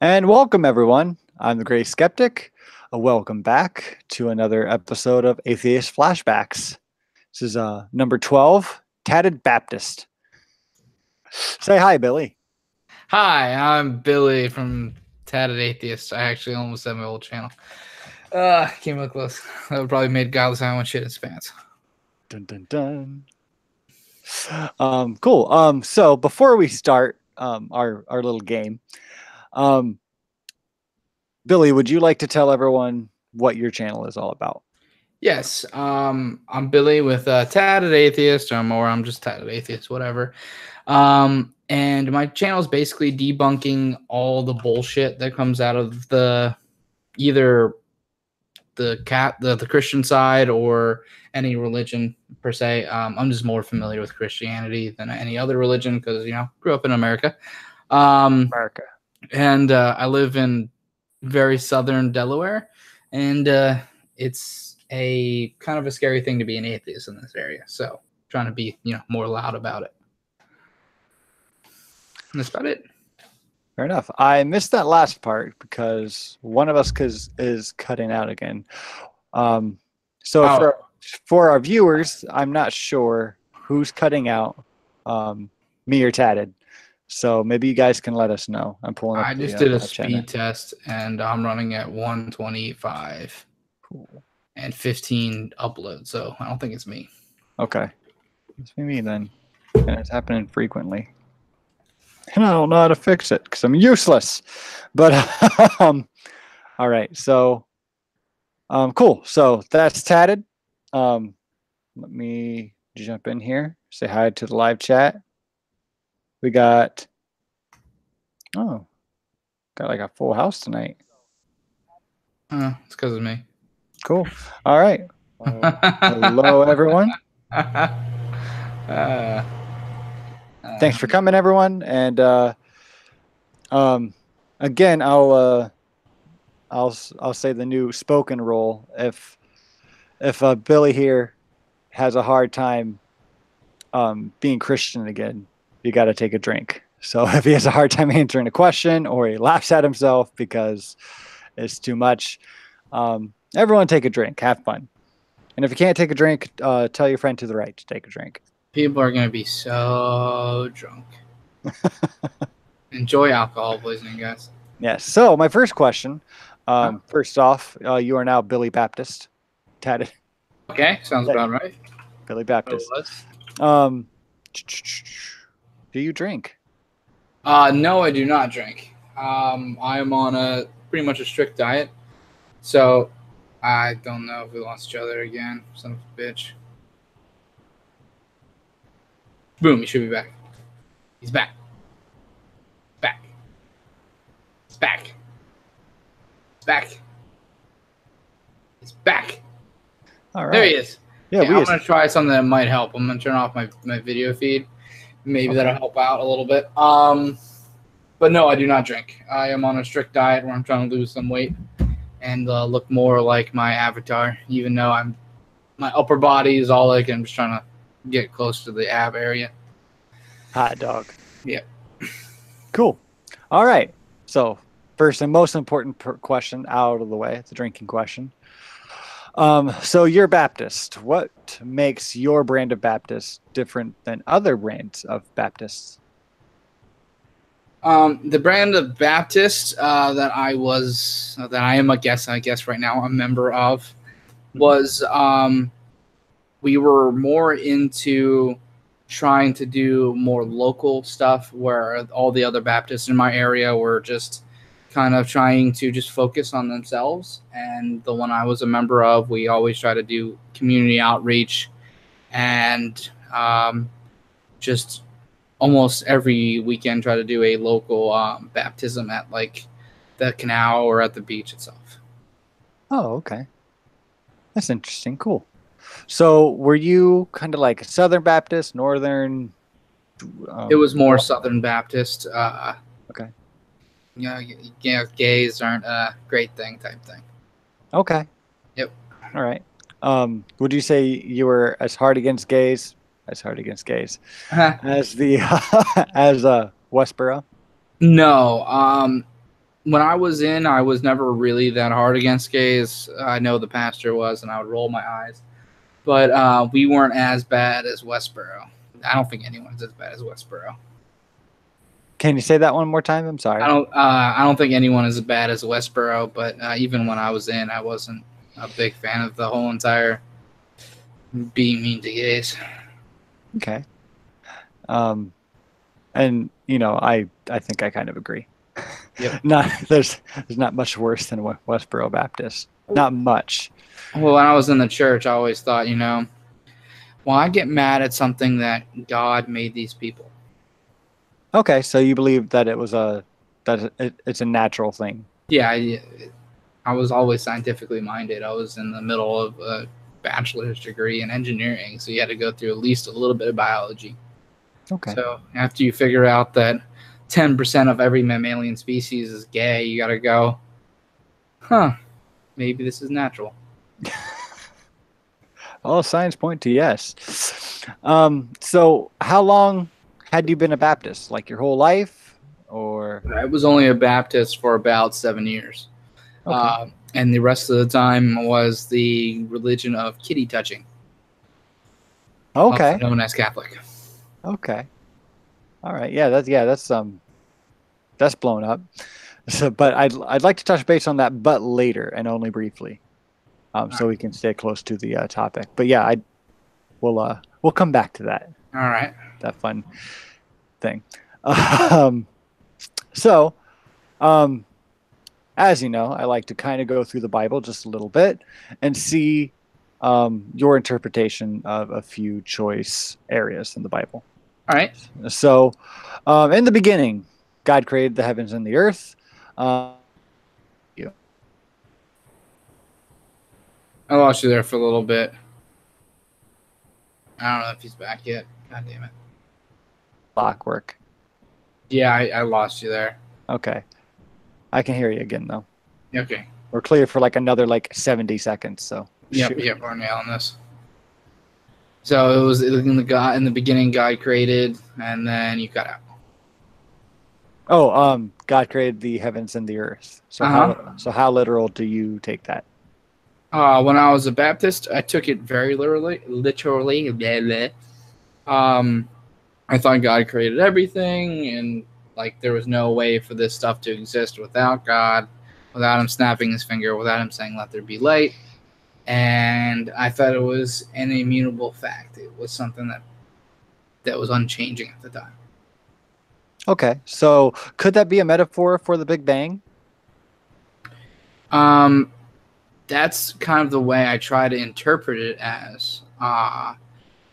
And welcome, everyone. I'm the Great Skeptic. Welcome back to another episode of Atheist Flashbacks. This is number 12, Tatted Baptist. Say hi, Billy. Hi, I'm Billy from Tatted Atheist. I actually almost said my old channel. Came real close. That would probably made Godless Island shit his pants. Dun, dun, dun. Cool. So before we start our little game, Billy, would you like to tell everyone what your channel is all about? Yes, I'm Billy with Tatted Atheist, or I'm just Tatted Atheist, whatever. And my channel is basically debunking all the bullshit that comes out of either the Christian side or any religion per se. I'm just more familiar with Christianity than any other religion because grew up in America. America. And I live in very southern Delaware, and it's a kind of a scary thing to be an atheist in this area. So trying to be more loud about it. And that's about it. Fair enough. I missed that last part because one of us is cutting out again. For our viewers, I'm not sure who's cutting out, me or Tatted. So maybe you guys can let us know. I'm pulling up. I just did a speed test, and I'm running at 125. Cool. And 15 uploads. So I don't think it's me. Okay, it's me then. And it's happening frequently. And I don't know how to fix it because I'm useless. But all right, so cool. So that's Tatted. Let me jump in here. Say hi to the live chat. We got like a full house tonight. It's because of me. Cool. All right. Hello, everyone. Thanks for coming, everyone. And again, I'll say the new spoken rule. If Billy here has a hard time being Christian again, you got to take a drink. So if he has a hard time answering a question or he laughs at himself because it's too much, everyone take a drink. Have fun. And if you can't take a drink, tell your friend to the right to take a drink. People are going to be so drunk. Enjoy alcohol poisoning, guys. Yes. So my first question, first off, you are now Billy Baptist. Tatted. Okay, sounds about right. Billy Baptist. Do you drink? No, I do not drink. I am on pretty much a strict diet. So I don't know if we lost each other again. Son of a bitch. Boom, he should be back. He's back. Back. He's back. He's back. He's back. All right. There he is. Yeah, I'm going to try something that might help. I'm going to turn off my video feed. Maybe that'll help out a little bit. But no, I do not drink. I am on a strict diet where I'm trying to lose some weight and look more like my avatar, even though my upper body is all like I'm just trying to get close to the ab area. Hot dog. Yeah. Cool. All right. So first and most important question out of the way, the drinking question. So you're Baptist. What makes your brand of Baptist different than other brands of Baptists? The brand of Baptist that I am, I guess right now a member of was we were more into trying to do more local stuff where all the other Baptists in my area were just kind of trying to just focus on themselves. And the one I was a member of, we always try to do community outreach and just almost every weekend try to do a local baptism at like the canal or at the beach itself. Oh, okay. That's interesting. Cool. So were you kind of like a Southern Baptist, Northern? It was more Southern Baptist. Okay. Gays aren't a great thing type thing. Okay. Yep. All right. Would you say you were as hard against gays as as the as Westboro? No. when I was in, I was never really that hard against gays. I know the pastor was, and I would roll my eyes. But we weren't as bad as Westboro. I don't think anyone's as bad as Westboro. Can you say that one more time? I'm sorry. I don't think anyone is as bad as Westboro. But even when I was in, I wasn't a big fan of the whole entire being mean to gays. Okay. And you know, I think I kind of agree. Yep. There's not much worse than Westboro Baptist. Not much. Well, when I was in the church, I always thought, well, I get mad at something that God made these people. Okay, so you believe that it's a natural thing. Yeah, I was always scientifically minded. I was in the middle of a bachelor's degree in engineering, so you had to go through at least a little bit of biology. Okay. So after you figure out that 10% of every mammalian species is gay, you got to go, maybe this is natural. All signs point to yes. So how long had you been a Baptist? Like your whole life, or? I was only a Baptist for about 7 years. Okay. And the rest of the time was the religion of kitty touching. Okay. Also known as Catholic. Okay. All right. Yeah, that's blown up. So, but I'd like to touch base on that, but later and only briefly, so we can stay close to the topic. But yeah, we'll come back to that. All right. That fun thing. So, as you know, I like to kind of go through the Bible just a little bit and see your interpretation of a few choice areas in the Bible. All right. So, in the beginning, God created the heavens and the earth. I lost you there for a little bit. I don't know if he's back yet. God damn it. Clockwork. Yeah, I lost you there. Okay. I can hear you again, though. Okay. We're clear for like another 70 seconds. So. Yep, we're nailing this. So it was in the beginning, God created, and then you cut out. Oh, God created the heavens and the earth. So how literal do you take that? When I was a Baptist, I took it very literally. Blah, blah. I thought God created everything, and there was no way for this stuff to exist without God, without him snapping his finger, without him saying, "Let there be light." And I thought it was an immutable fact. It was something that was unchanging at the time. Okay, so could that be a metaphor for the Big Bang? That's kind of the way I try to interpret it as. I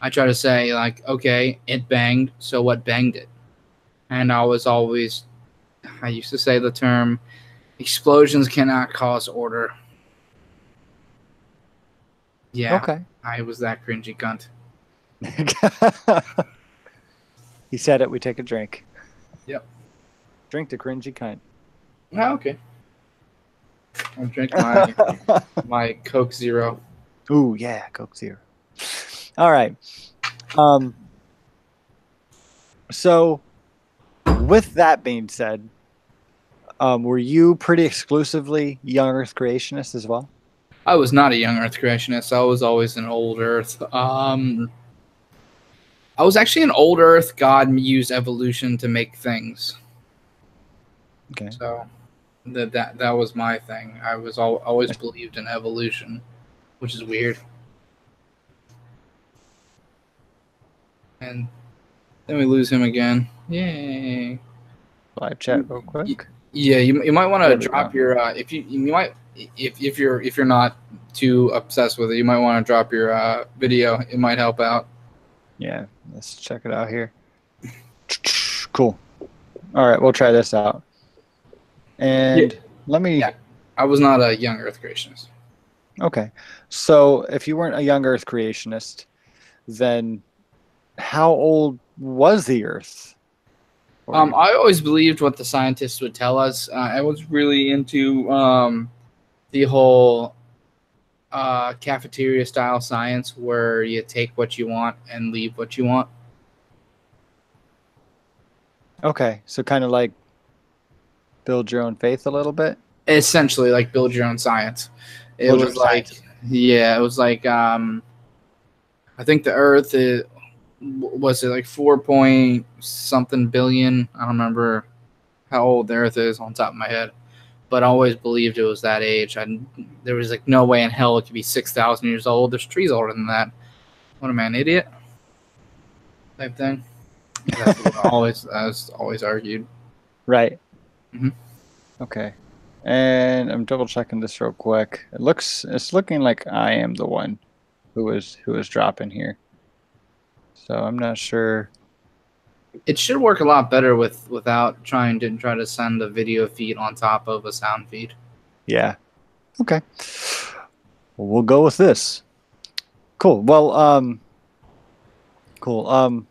try to say, okay, it banged, so what banged it? And I used to say the term, explosions cannot cause order. Yeah. Okay. I was that cringy cunt. He said it, we take a drink. Yep. Drink the cringy cunt. Oh, okay. I'll drink my Coke Zero. Ooh, yeah, Coke Zero. All right. So with that being said, were you pretty exclusively young Earth creationist as well? I was not a young Earth creationist. I was always an old Earth. I was actually an old Earth. God used evolution to make things. Okay. So that was my thing. I was always believed in evolution, which is weird. And then we lose him again. Yay! Live chat real quick. Yeah, you might want to drop your if you're not too obsessed with it, you might want to drop your video. It might help out. Yeah, let's check it out here. Cool. All right, we'll try this out. And let me. Yeah, I was not a young Earth creationist. Okay, so if you weren't a young Earth creationist, then how old was the Earth? I always believed what the scientists would tell us. I was really into the whole cafeteria style science where you take what you want and leave what you want. Okay, so kind of like build your own faith a little bit. Essentially, like build your own science. It Build your was own like, science. yeah, it was like, I think the Earth was it like 4 point something billion. I don't remember how old the Earth is on top of my head, but I always believed it was that age. There was like no way in hell it could be 6,000 years old. There's trees older than that. What am I, an idiot? Type thing. That's what I was always argued. Right. Mhm. Okay. And I'm double checking this real quick. It's looking like I am the one who is dropping here. So I'm not sure. It should work a lot better without trying to send a video feed on top of a sound feed. Yeah. Okay. Well, we'll go with this. Cool. Well, cool.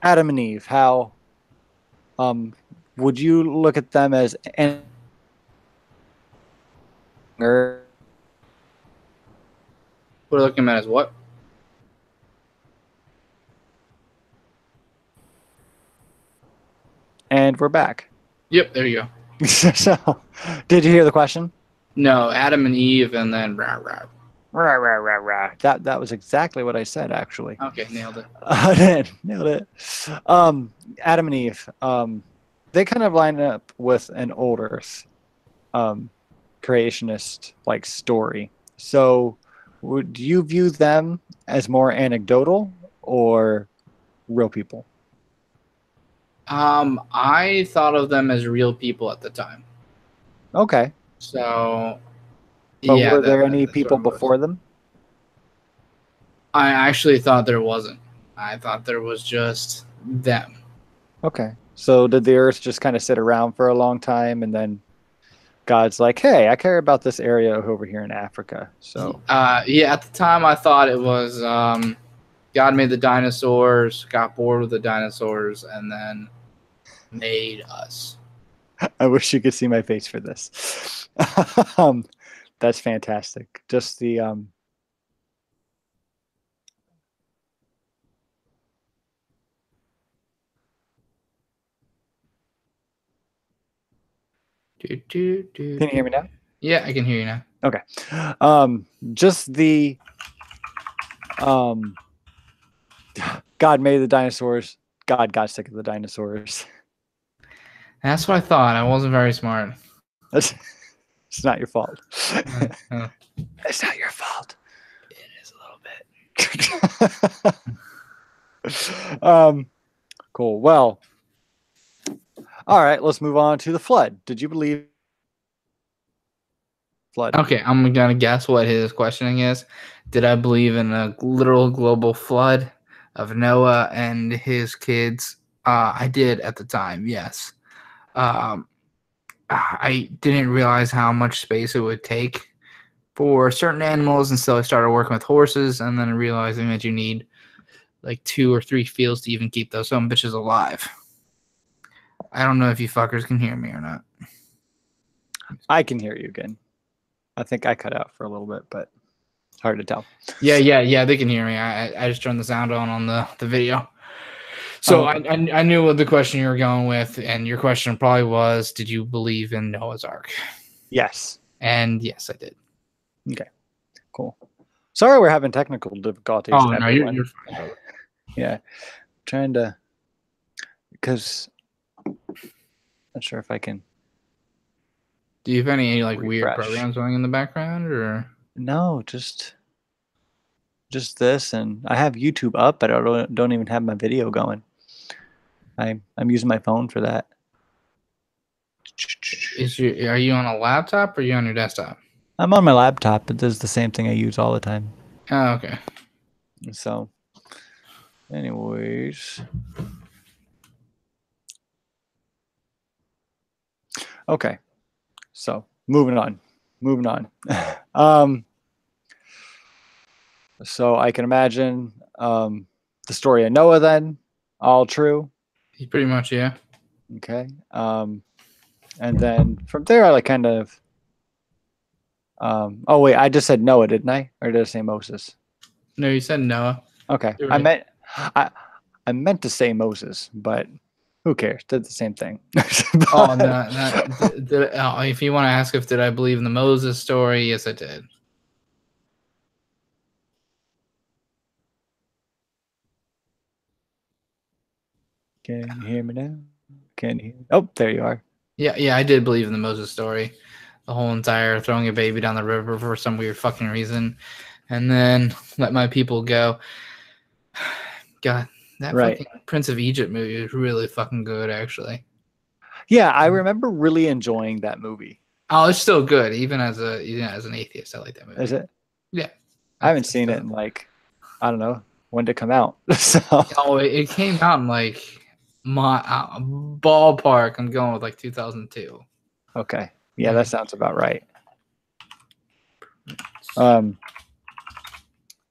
Adam and Eve, how would you look at them as We're looking at as what? and we're back. Yep, there you go. So, did you hear the question? No, Adam and Eve, and then rah, rah. Rah, rah, rah, rah. That was exactly what I said, actually. Okay, nailed it. Nailed it. Adam and Eve, they kind of line up with an old Earth creationist like story. So, would you view them as more anecdotal or real people? I thought of them as real people at the time. Okay. So, But yeah. were there any that's people what it was. before them? I actually thought there wasn't. I thought there was just them. Okay. So did the Earth just kind of sit around for a long time and then God's like, hey, I care about this area over here in Africa. So Yeah, at the time I thought it was God made the dinosaurs, got bored with the dinosaurs, and then made us. I wish you could see my face for this. That's fantastic. Just the Can Can you hear me now? Yeah, I can hear you now. Okay. Just the God made the dinosaurs. God got sick of the dinosaurs. That's what I thought. I wasn't very smart. It's not your fault. Uh, It's not your fault. It is a little bit. Cool. Well, all right, let's move on to the flood. Did you believe flood? Okay, I'm gonna guess what his questioning is. Did I believe in a literal global flood of Noah and his kids? I did at the time, yes. I didn't realize how much space it would take for certain animals, and so I started working with horses, and then realizing that you need like 2 or 3 fields to even keep those some bitches alive. I don't know if you fuckers can hear me or not. I can hear you again. I think I cut out for a little bit, but it's hard to tell. Yeah, they can hear me. I just turned the sound on the video. So I knew what the question you were going with, and your question probably was, did you believe in Noah's Ark? Yes. And yes, I did. Okay. Cool. Sorry we're having technical difficulties. Oh, no, you're fine. Yeah. Trying to, because not sure if I can. Do you have any like refresh. weird programs running in the background, or no? Just this, and I have YouTube up, but I don't even have my video going. I'm using my phone for that. Are you on a laptop or are you on your desktop? I'm on my laptop, but this is the same thing I use all the time. Oh, okay. So, anyways. Okay. So, moving on. So I can imagine the story of Noah then, all true. Pretty much, yeah. Okay. And then from there, I like kind of. Oh wait, I just said Noah, didn't I? Or did I say Moses? No, you said Noah. Okay, Right. I meant to say Moses, but Who cares? Did the same thing. Oh no! If you want to ask if did I believe in the Moses story, yes, I did. Can you hear me now? Can you? Oh, there you are. Yeah, I did believe in the Moses story. The whole entire throwing a baby down the river for some weird fucking reason, and then let my people go. God, that fucking Prince of Egypt movie is really fucking good, actually. Yeah, I remember really enjoying that movie. Oh, it's still good, even as an atheist. I like that movie. Is it? Yeah, I haven't seen it in like, I don't know, when did it come out? So. Oh, it came out in like my ballpark. I'm going with like 2002. Okay, yeah, that sounds about right.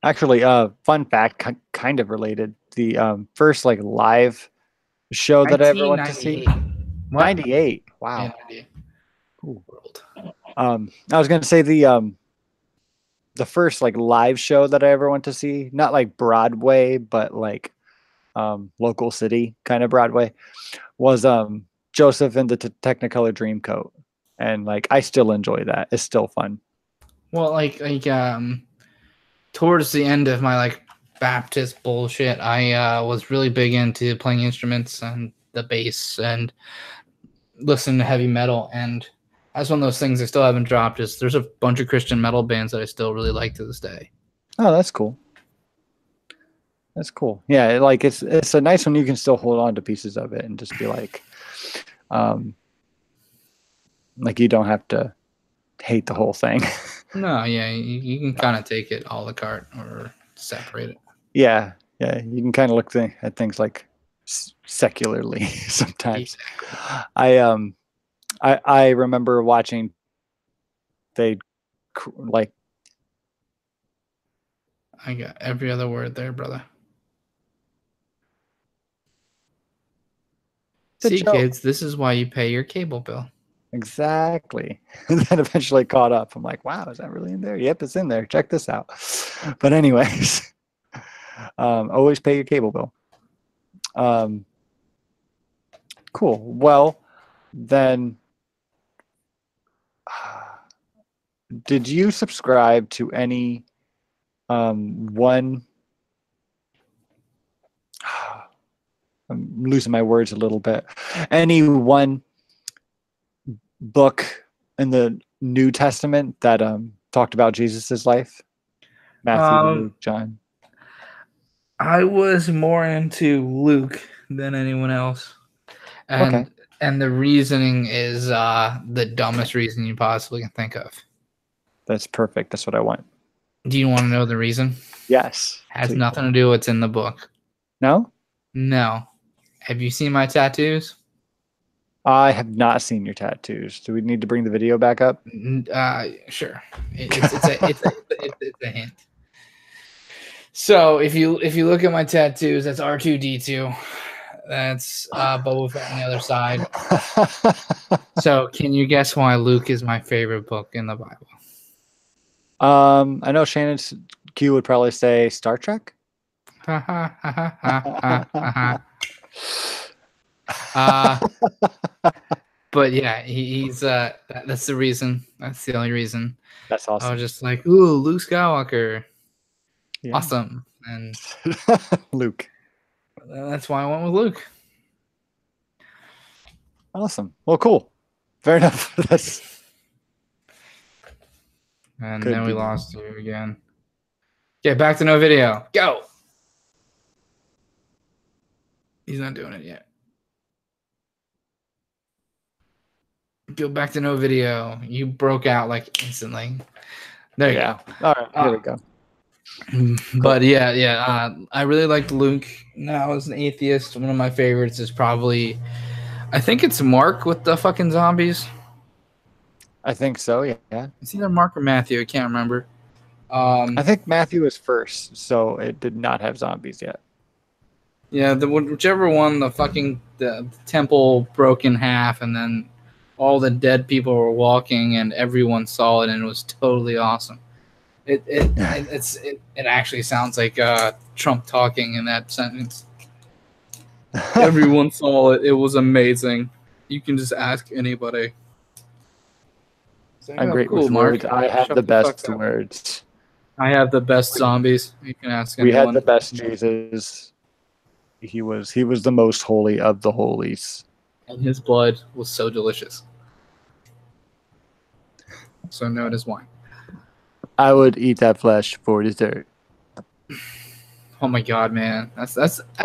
Actually, fun fact, kind of related. The first like live show that I ever went to see. 98. Wow. Yeah, 98. Cool. I was gonna say the first like live show that I ever went to see, not like Broadway, but like local city kind of Broadway, was Joseph and the Technicolor Dreamcoat, and like I still enjoy that. It's still fun. Well, like towards the end of my like Baptist bullshit, I was really big into playing instruments and the bass and listening to heavy metal, and that's one of those things I still haven't dropped. Is there's a bunch of Christian metal bands that I still really like to this day. Oh, that's cool. That's cool. Yeah, like it's a nice one. You can still hold on to pieces of it and just be like you don't have to hate the whole thing. No, yeah, you can kind of take it all apart or separate it. Yeah, you can kind of look at things like secularly sometimes. Exactly. I remember watching. They like. I got every other word there, brother. See, kids, this is why you pay your cable bill. Exactly. And then eventually caught up. I'm like, wow, is that really in there? Yep, it's in there. Check this out. But anyways, always pay your cable bill. Cool. Well, then, did you subscribe to any one? I'm losing my words a little bit. Any one book in the New Testament that talked about Jesus's life? Matthew, Luke, John. I was more into Luke than anyone else, and the reasoning is the dumbest reason you possibly can think of. That's perfect. That's what I want. Do you want to know the reason? Yes. Has nothing to do with what's in the book. No? No. Have you seen my tattoos? I have not seen your tattoos. Do we need to bring the video back up? Sure. It's a hint. So if you look at my tattoos, that's R2D2. That's Boba Fett on the other side. So can you guess why Luke is my favorite book in the Bible? I know Shannon Q would probably say Star Trek. But yeah, he's that's the reason. That's the only reason. That's awesome. I was just like, ooh, Luke Skywalker. Yeah. Awesome. And Luke. That's why I went with Luke. Awesome. Well, cool. Fair enough. And then we lost you again. Get back to no video. Go. He's not doing it yet. Go back to no video. You broke out like instantly. There you go. All right, here we go. But yeah. I really liked Luke. Now as an atheist, one of my favorites is probably, I think it's Mark with the fucking zombies. I think so. Yeah. It's either Mark or Matthew. I can't remember. I think Matthew was first, so it did not have zombies yet. Yeah, whichever one, the temple broke in half, and then all the dead people were walking, and everyone saw it, and it was totally awesome. It actually sounds like Trump talking in that sentence. Everyone saw it. It was amazing. You can just ask anybody. So, I'm oh, great cool, with Mark. words. I have the Shut the fuck best up. words. I have the best zombies. You can ask We had the anyone. best Jesus. He was the most holy of the holies. And his blood was so delicious. So known as wine. I would eat that flesh for dessert. Oh my god, man. That's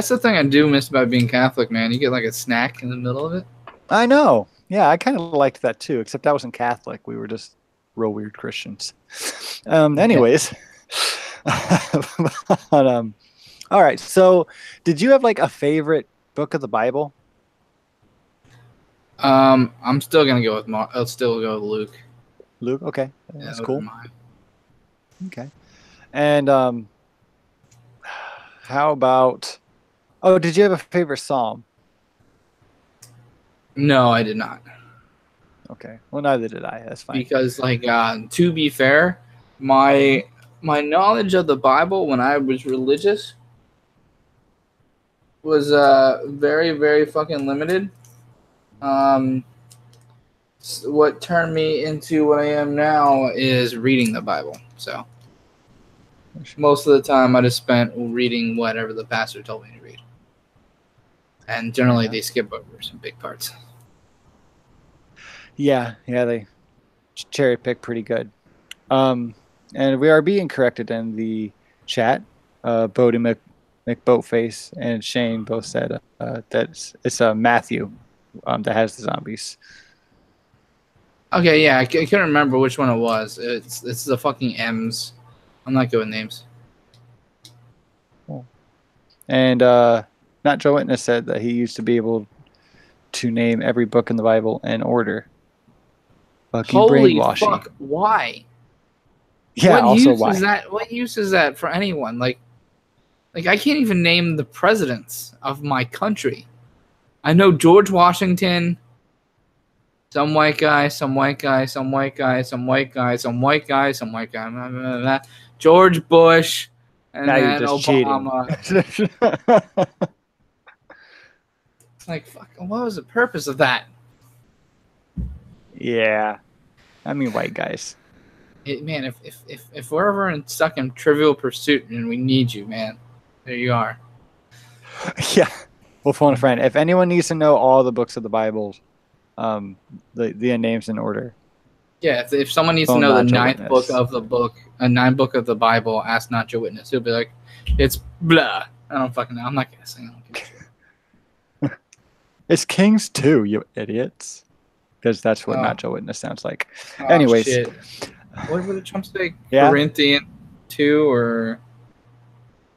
the thing I do miss about being Catholic, man. You get like a snack in the middle of it. I know. Yeah, I kind of liked that too, except I wasn't Catholic. We were just real weird Christians. Yeah. Anyways. But, all right. So, did you have like a favorite book of the Bible? I'm still gonna go with Mark. I'll still go with Luke. Luke? Okay. Yeah, That's those are cool. mine. Okay. And how about oh, did you have a favorite psalm? No, I did not. Okay. Well, neither did I. That's fine. Because like to be fair, my knowledge of the Bible when I was religious was very very fucking limited. Um, what turned me into what I am now is reading the Bible. So most of the time I just spent reading whatever the pastor told me to read, and generally Yeah. they skip over some big parts. Yeah, they cherry pick pretty good. And we are being corrected in the chat. Bodie McBoatface and Shane both said that it's Matthew that has the zombies. Okay, yeah, I can't remember which one it was. It's the fucking M's. I'm not good with names. And Not Joe Witness said that he used to be able to name every book in the Bible in order. Fucking Holy brainwashing. fuck! Why? Yeah, What also use why? is that? What use is that for anyone? Like I can't even name the presidents of my country. I know George Washington, some white guy, some white guy, some white guy, some white guy, some white guy, some white guy, blah, blah, blah, George Bush, and Now you're then just cheating. Obama. It's like, fuck, what was the purpose of that? Yeah. I mean, white guys. Man, if we're ever stuck in Trivial Pursuit and we need you, man, there you are. Yeah. We'll phone a friend. If anyone needs to know all the books of the Bible, the names in order. Yeah, if someone needs to Phone know the Nacho ninth Witness. book of the book, a ninth book of the Bible, ask not your witness. He'll be like, it's blah. I don't fucking know. I'm not gonna say. It's Kings 2, you idiots. Because that's what Oh. Nacho Witness sounds like. Oh, Anyways. shit. What did Trump say? Yeah? Corinthians 2 or...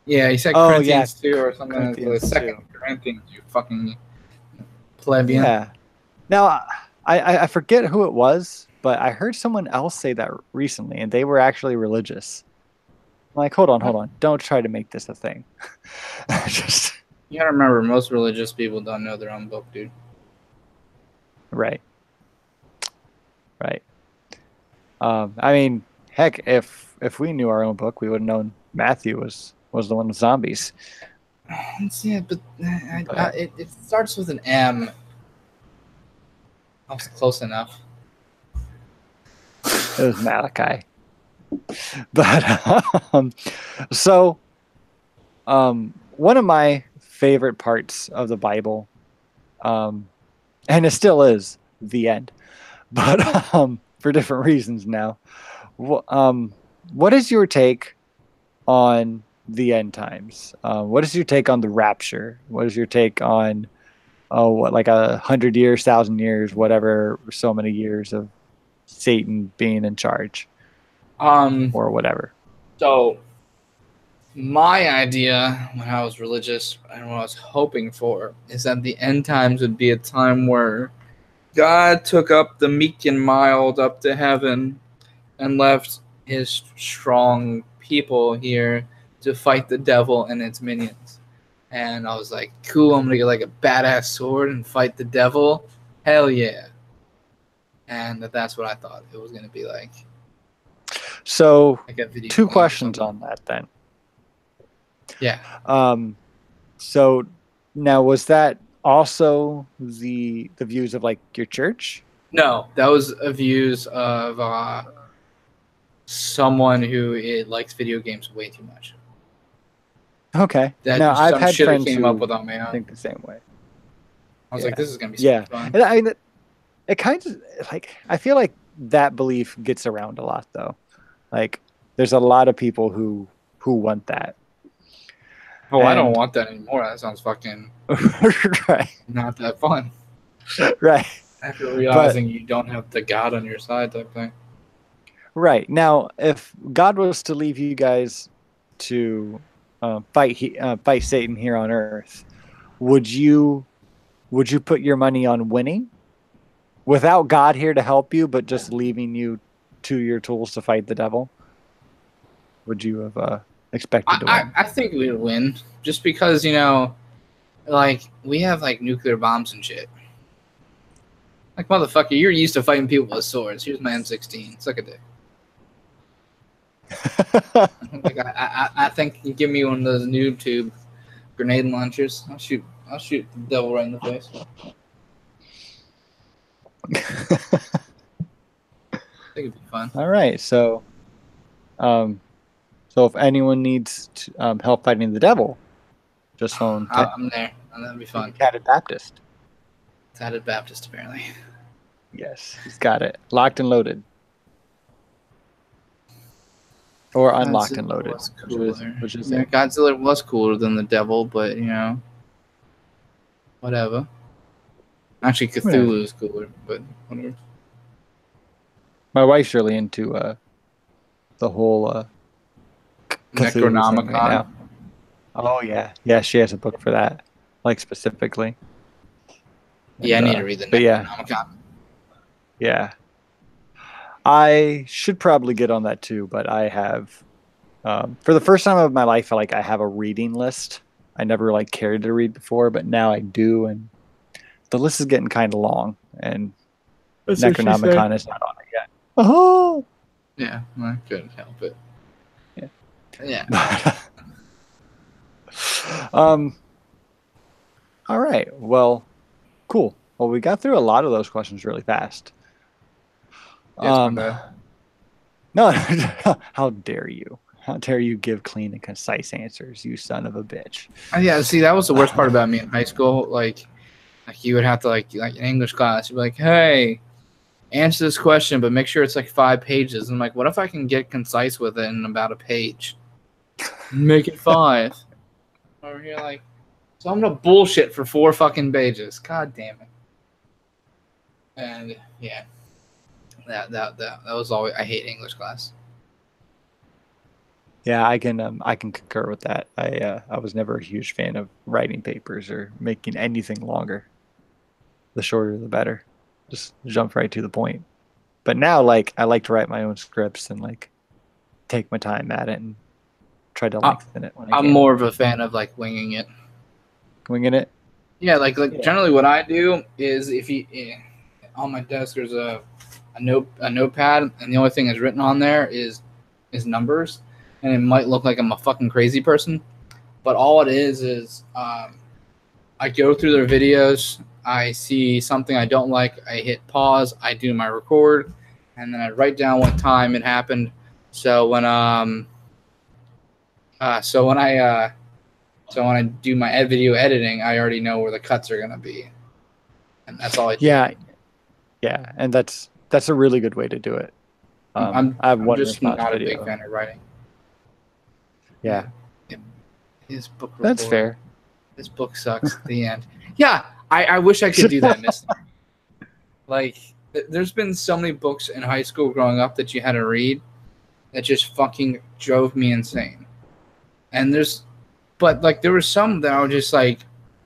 Yeah, he said Oh, Corinthians yeah. 2 or something. Corinthians The second 2. Corinthians, you fucking plebeian. Yeah. Now, I forget who it was, but I heard someone else say that recently, and they were actually religious. I'm like, hold on. Don't try to make this a thing. Just... You gotta remember, most religious people don't know their own book, dude. Right. I mean, heck, if we knew our own book, we would have known Matthew was the one with zombies. Yeah, but it starts with an M. I was close enough. It was Malachi. But one of my favorite parts of the Bible, and it still is the end, but for different reasons now. What is your take on the end times? What is your take on the rapture? What is your take on like 100 years, 1,000 years, whatever, so many years of Satan being in charge, or whatever? So my idea when I was religious and what I was hoping for is that the end times would be a time where God took up the meek and mild up to heaven and left his strong people here to fight the devil and its minions. And I was like, cool, I'm going to get like a badass sword and fight the devil. Hell yeah. And that's what I thought it was going to be like. So, Like a video two game or questions something. on that then. Yeah. So Now, was that also the views of like your church? No, that was views of someone who likes video games way too much. Okay. That Now, I've some had shit I friends came up who with on my own. think the same way. I was Yeah. like, this is gonna be so Yeah. much fun. And it kind of like I feel like that belief gets around a lot though. Like there's a lot of people who want that. Oh, I don't And want that anymore. That sounds fucking right. not that fun. Right. After But realizing you don't have the God on your side type thing. right. Now, if God was to leave you guys to fight Satan here on earth, would you put your money on winning without God here to help you, but just leaving you to your tools to fight the devil? Would you have expected to win? I think we would win just because, you know, like we have like nuclear bombs and shit. Like, motherfucker, you're used to fighting people with swords. Here's my M16. Suck a dick. Like, I think you give me one of those noob tube grenade launchers. I'll shoot the devil right in the face. I think it'd be fun. All right, so if anyone needs to, help fighting the devil, just phone I'm there. That'd be fun. Tatted Baptist. Tatted Baptist, apparently. Yes, he's got it locked and loaded, or unlocked and loaded, which is yeah, it. Godzilla was cooler than the devil, but you know, whatever. Actually, Cthulhu is cooler, but whatever. My wife's really into the whole Cthulhu thing right now. Oh yeah, she has a book for that, like specifically. Yeah, I need to read the Necronomicon. Yeah. I should probably get on that too, but I have, for the first time of my life, I have a reading list. I never like cared to read before, but now I do, and the list is getting kind of long, and Necronomicon is not on it yet. Oh. Yeah, I couldn't help it. Yeah. Yeah. All right. Well, cool. Well, we got through a lot of those questions really fast. Yes, no, how dare you? How dare you give clean and concise answers, you son of a bitch? Yeah, see, that was the worst part about me in high school. Like you would have to like in English class, you'd be like, "Hey, answer this question, but make sure it's like 5 pages." And I'm like, "What if I can get concise with it in about a page? Make it 5." Over here, like, so I'm gonna bullshit for 4 fucking pages. God damn it. And yeah. That was always. I hate English class. Yeah, I can concur with that. I was never a huge fan of writing papers or making anything longer. The shorter, the better. Just jump right to the point. But now, like, I like to write my own scripts and like take my time at it and try to lengthen it. I'm more of a fan of like winging it. Winging it. Yeah, like generally what I do is if you on my desk there's a notepad, and the only thing that's written on there is numbers, and it might look like I'm a fucking crazy person, but all it is I go through their videos, I see something I don't like, I hit pause, I do my record, and then I write down what time it happened. So when I do my video editing, I already know where the cuts are gonna be, and that's all I do. Yeah, and that's a really good way to do it. I'm just not a big fan of writing. Yeah. His book. That's fair. This book sucks. The end. Yeah, I wish I could do that, Mister. Like, there's been so many books in high school growing up that you had to read that just fucking drove me insane. And there were some that I was just like,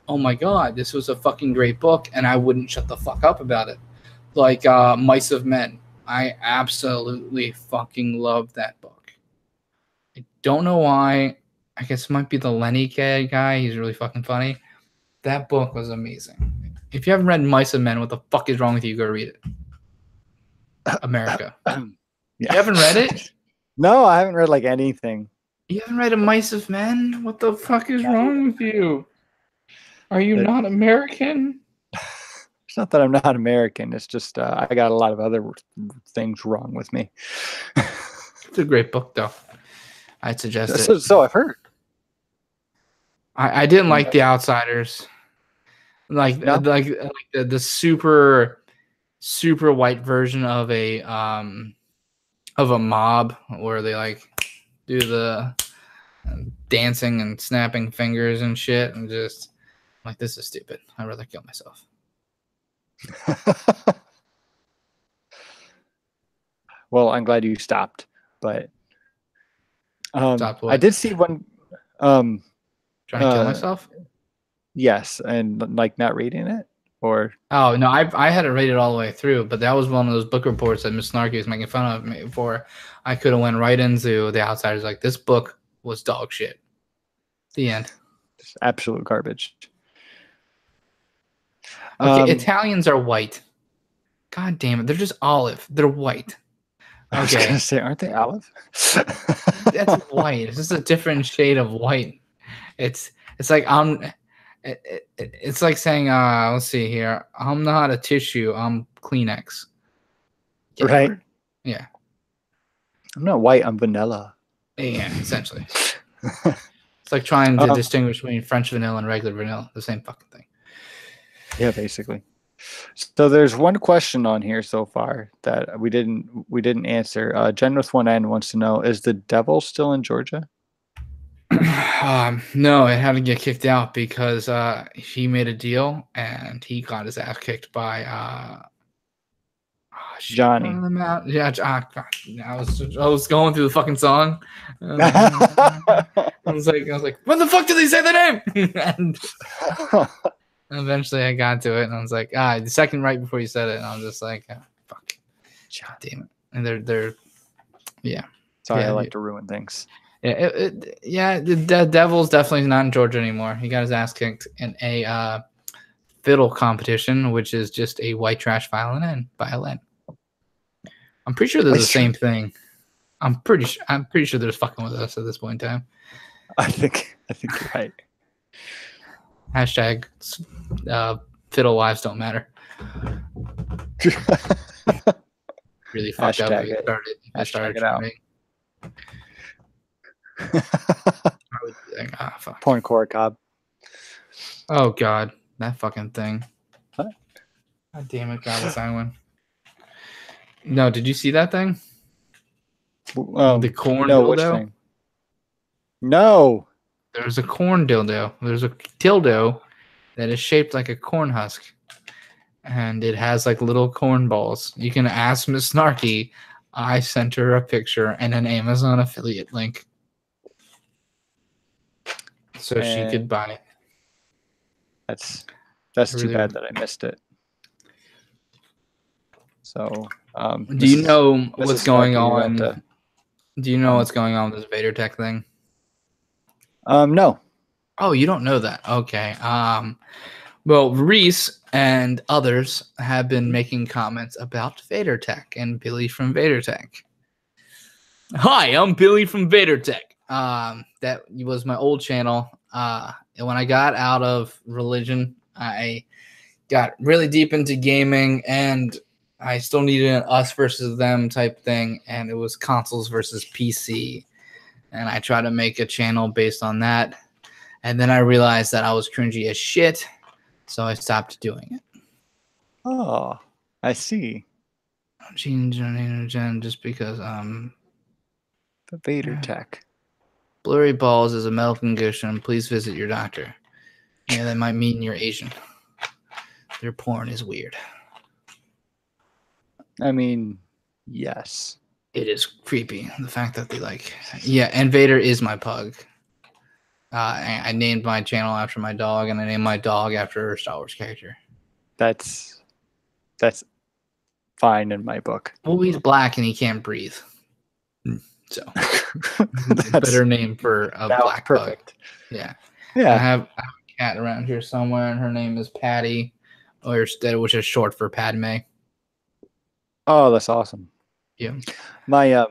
oh my god, this was a fucking great book, and I wouldn't shut the fuck up about it. Like Mice of Men. I absolutely fucking love that book. I don't know why. I guess it might be the Lenny guy. He's really fucking funny. That book was amazing. If you haven't read Mice of Men, what the fuck is wrong with you? Go read it. America. Yeah. You haven't read it? No, I haven't read like anything. You haven't read A Mice of Men? What the fuck is wrong with you? Are you not American? It's not that I'm not American. It's just I got a lot of other things wrong with me. It's a great book, though. I'd suggest it. So I've heard. I didn't like The Outsiders. Like the super white version of a mob where they like do the dancing and snapping fingers and shit, and just like, this is stupid. I'd rather kill myself. Well, I'm glad you stopped, but Stopped what? I did see one. Trying to kill myself? Yes, and like not reading it, or Oh no, I had it rated all the way through, but that was one of those book reports that Miss Snarky was making fun of me for. I could have went right into The Outsiders. Like, this book was dog shit. The end. just absolute garbage. Okay, Italians are white. God damn it, they're just olive. They're white. I was Okay, gonna say, aren't they olive? that's white. It's just a different shade of white. It's like it's like saying, let's see here. I'm not a tissue. I'm Kleenex. Get Right? over it? Yeah. I'm not white. I'm vanilla. Yeah, essentially. It's like trying to distinguish between French vanilla and regular vanilla. The same fucking thing. Yeah, basically. So there's one question on here so far that we didn't answer. Jen with one N wants to know: is the devil still in Georgia? No, it had to get kicked out because he made a deal and he got his ass kicked by Johnny. Yeah, God, I was going through the fucking song. I was like, when the fuck did they say the name? And eventually I got to it, and I was like, the second right before you said it, and I was just like, fuck, God damn it. And they're yeah. Sorry, yeah, I like to ruin things. Yeah, the devil's definitely not in Georgia anymore. He got his ass kicked in a fiddle competition, which is just a white trash violin. I'm pretty sure they're the same thing. I'm pretty sure they're fucking with us at this point in time. I think you're right. Hashtag fiddle wives don't matter. Really fucked up. I started it out. Fuck. Porn core cob. Oh god, that fucking thing. What? God damn it, God, what's that one? No, did you see that thing? The corn dildo? Which thing? No. There's a corn dildo. There's a dildo that is shaped like a corn husk. And it has like little corn balls. You can ask Miss Snarky. I sent her a picture and an Amazon affiliate link. So she could buy it. That's too bad that I missed it. So do you know what's going on? Do you know what's going on with this Vader Tech thing? No. Oh, you don't know that. Okay. Well, Reese and others have been making comments about Vader Tech and Billy from Vader Tech. Hi, I'm Billy from Vader Tech. That was my old channel. And when I got out of religion, I got really deep into gaming, and I still needed an us versus them type thing, and it was consoles versus PC. And I tried to make a channel based on that. And then I realized that I was cringy as shit, so I stopped doing it. Oh, I see. I'm changing my name to Jen just because The Vader Tech. Blurry balls is a medical condition. Please visit your doctor. Yeah, that might mean you're Asian. Their porn is weird. I mean, yes. It is creepy. The fact that they like... Yeah, and Vader is my pug. I named my channel after my dog, and I named my dog after a Star Wars character. That's fine in my book. Well, he's black and he can't breathe. So, better name for a black pug. Yeah. Yeah. I have a cat around here somewhere, and her name is Patty, which is short for Padme. Oh, that's awesome. Yeah. My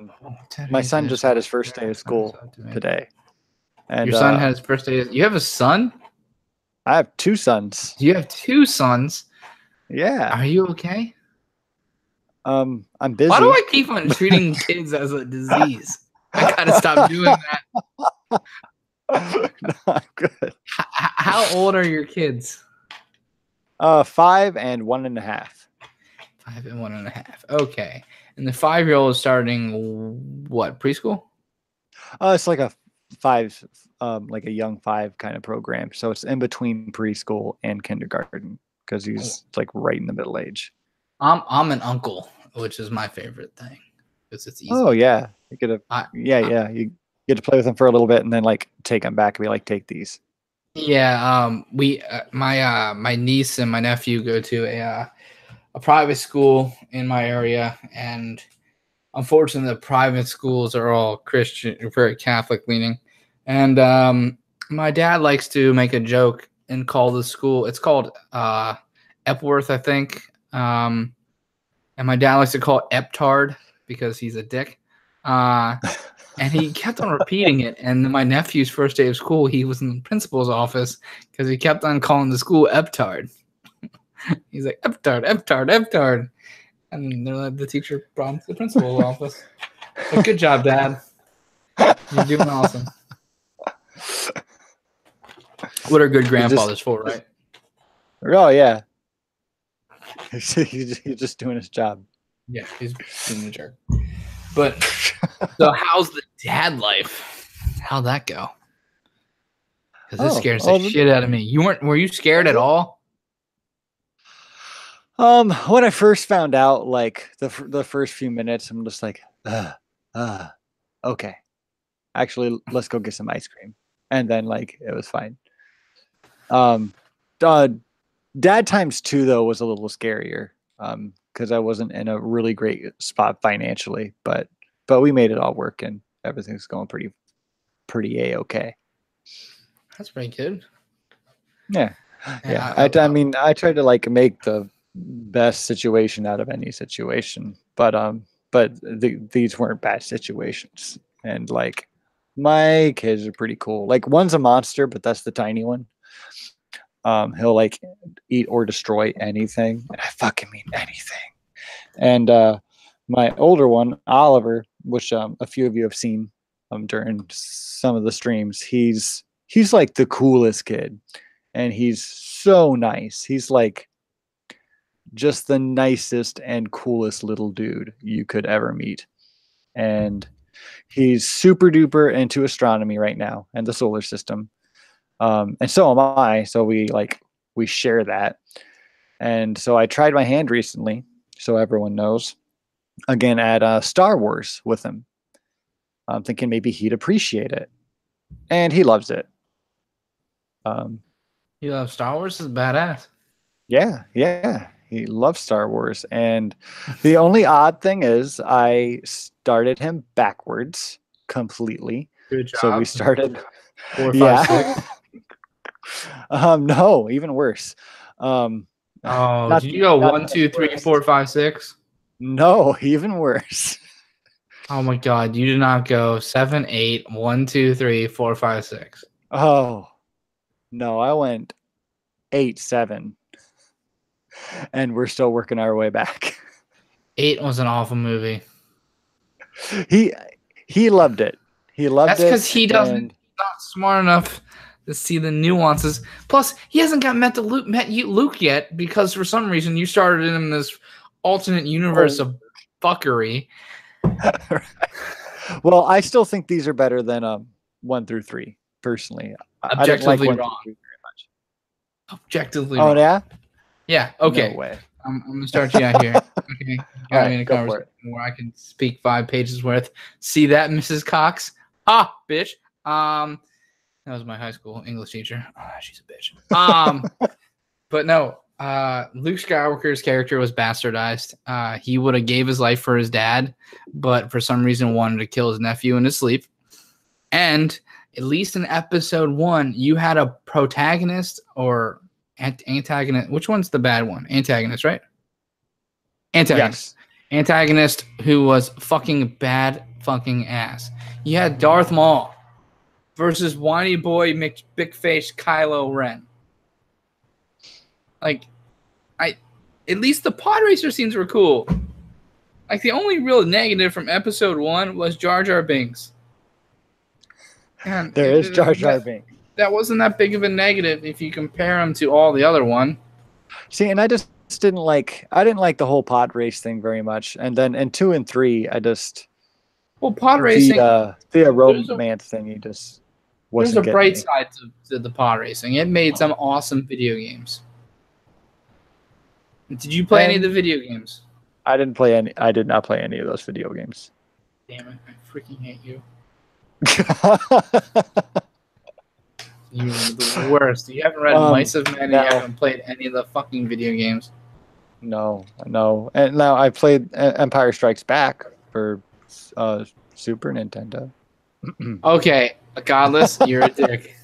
son just had his first day of school today. And your son had his first day. You have a son? I have 2 sons. You have 2 sons. Yeah. Are you okay? I'm busy. Why do I keep on treating kids as a disease? I gotta stop doing that. No, I'm good. How old are your kids? 5 and 1.5. 5 and 1.5. Okay. And the 5-year-old is starting what, preschool? It's like a 5, like a young 5 kind of program. So it's in between preschool and kindergarten because he's like right in the middle age. I'm an uncle, which is my favorite thing because it's easy. Oh yeah, you get to you get to play with him for a little bit and then like take him back and be like, take these. Yeah. My niece and my nephew go to a private school in my area, and unfortunately, the private schools are all Christian, very Catholic leaning. And my dad likes to make a joke and call the school. It's called Epworth, I think. And my dad likes to call it Eptard because he's a dick. And he kept on repeating it. And my nephew's first day of school, he was in the principal's office because he kept on calling the school Eptard. He's like, Eptard, Eptard, Eptard. And the teacher brought him to the principal's office. Like, good job, Dad. You're doing awesome. What are good grandfathers for, right? Oh, yeah. He's just doing his job. Yeah, he's being a jerk. But, so how's the dad life? How'd that go? Because this scares the shit out of me. Were you scared at all? When I first found out, like the first few minutes, I'm just like, okay. Actually, let's go get some ice cream. And then like it was fine. Dad times 2 though was a little scarier. Because I wasn't in a really great spot financially, but we made it all work and everything's going pretty a-okay. That's pretty good. Yeah. I mean, I tried to like make the best situation out of any situation, but these weren't bad situations, and like my kids are pretty cool. Like one's a monster, but that's the tiny one. He'll like eat or destroy anything, and I fucking mean anything. And my older one, Oliver, which a few of you have seen during some of the streams, he's like the coolest kid, and he's so nice. He's like just the nicest and coolest little dude you could ever meet. And he's super duper into astronomy right now and the solar system. And so am I. So we share that. And so I tried my hand recently, so everyone knows, again at Star Wars with him. I'm thinking maybe he'd appreciate it. And he loves it. You love Star Wars? Is badass. Yeah. He loves Star Wars. And the only odd thing is I started him backwards completely. Good job. So we started 4, 5, 6. No, even worse. Did you go 1, 2, 3, 4, 5, 6? No, even worse. Oh my god, you did not go 7, 8, 1, 2, 3, 4, 5, 6. Oh no, I went 8, 7. And we're still working our way back. 8 was an awful movie. He loved it. He loved it. That's because he doesn't not smart enough to see the nuances. Plus, he hasn't got met Luke yet because for some reason you started him in this alternate universe of fuckery. Well, I still think these are better than 1 through 3, personally. Objectively I don't like wrong. 1 through 3 very much. Objectively wrong. Oh yeah? Yeah, okay. No way. I'm gonna start you out here. Okay. Got me in a go conversation where I can speak 5 pages worth. See that, Mrs. Cox? Ah, bitch. That was my high school English teacher. She's a bitch. But no, Luke Skywalker's character was bastardized. He would have gave his life for his dad, but for some reason wanted to kill his nephew in his sleep. And at least in episode 1, you had a protagonist or antagonist. Which one's the bad one? Antagonist, right? Antagonist. Yes. Antagonist who was fucking bad fucking ass. You had Darth Maul versus whiny boy big face Kylo Ren. Like, at least the pod racer scenes were cool. Like, the only real negative from episode 1 was Jar Jar Binks. And There is Jar Jar Binks. That wasn't that big of a negative if you compare him to all the other one. See, and I just didn't like the whole pod race thing very much. And then in 2 and 3, I just pod racing, the romance thing, he just wasn't. There's a bright side to the pod racing. It made some awesome video games. Did you play any of the video games? I didn't play any. I did not play any of those video games. Damn it! I freaking hate you. You're the worst. You haven't read Mice of Men. No. You haven't played any of the fucking video games. No. And now I played Empire Strikes Back for Super Nintendo. Okay, Godless, you're a dick.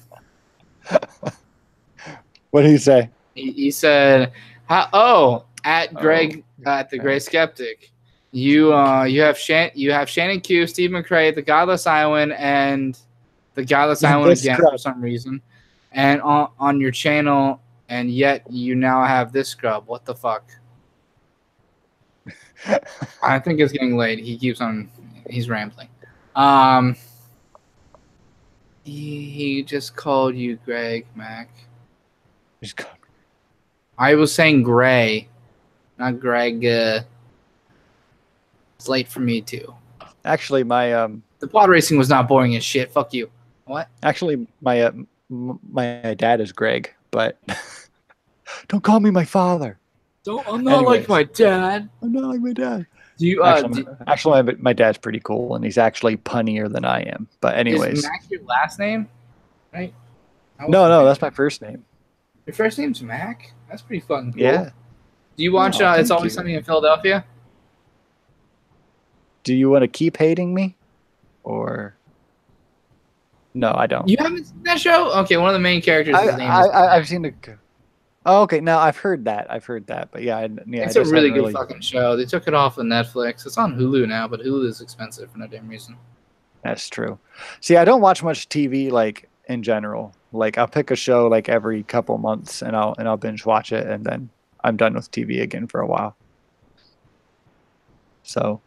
What did he say? He said, at Greg at the Gray Skeptic, you have Shannon Q, Steve McRae, the Godless Iowan, and the Godless Iowan again for some reason, and on your channel, and yet you now have this scrub. What the fuck? I think it's getting late. He keeps on. He's rambling. He just called you Greg, Mac. I was saying Gray, not Greg. It's late for me too. Actually, my the pod racing was not boring as shit. Fuck you. What? Actually, my dad is Greg, but don't call me my father. I'm not like my dad. I'm not like my dad. Do you? Actually, my dad's pretty cool, and he's actually punnier than I am. But anyways, is Mac your last name? Right? No, that's my first name. Your first name's Mac? That's pretty fucking cool. Yeah. Do you watch It's Always Sunny in Philadelphia? Do you want to keep hating me? Or... No, I don't. You haven't seen that show? Okay, one of the main characters' name is I've seen it. Oh, okay. Now I've heard that. But yeah, it's a really good fucking show. They took it off of Netflix. It's on Hulu now, but Hulu is expensive for no damn reason. That's true. See, I don't watch much TV like in general. Like I'll pick a show like every couple months and I'll binge watch it, and then I'm done with TV again for a while. So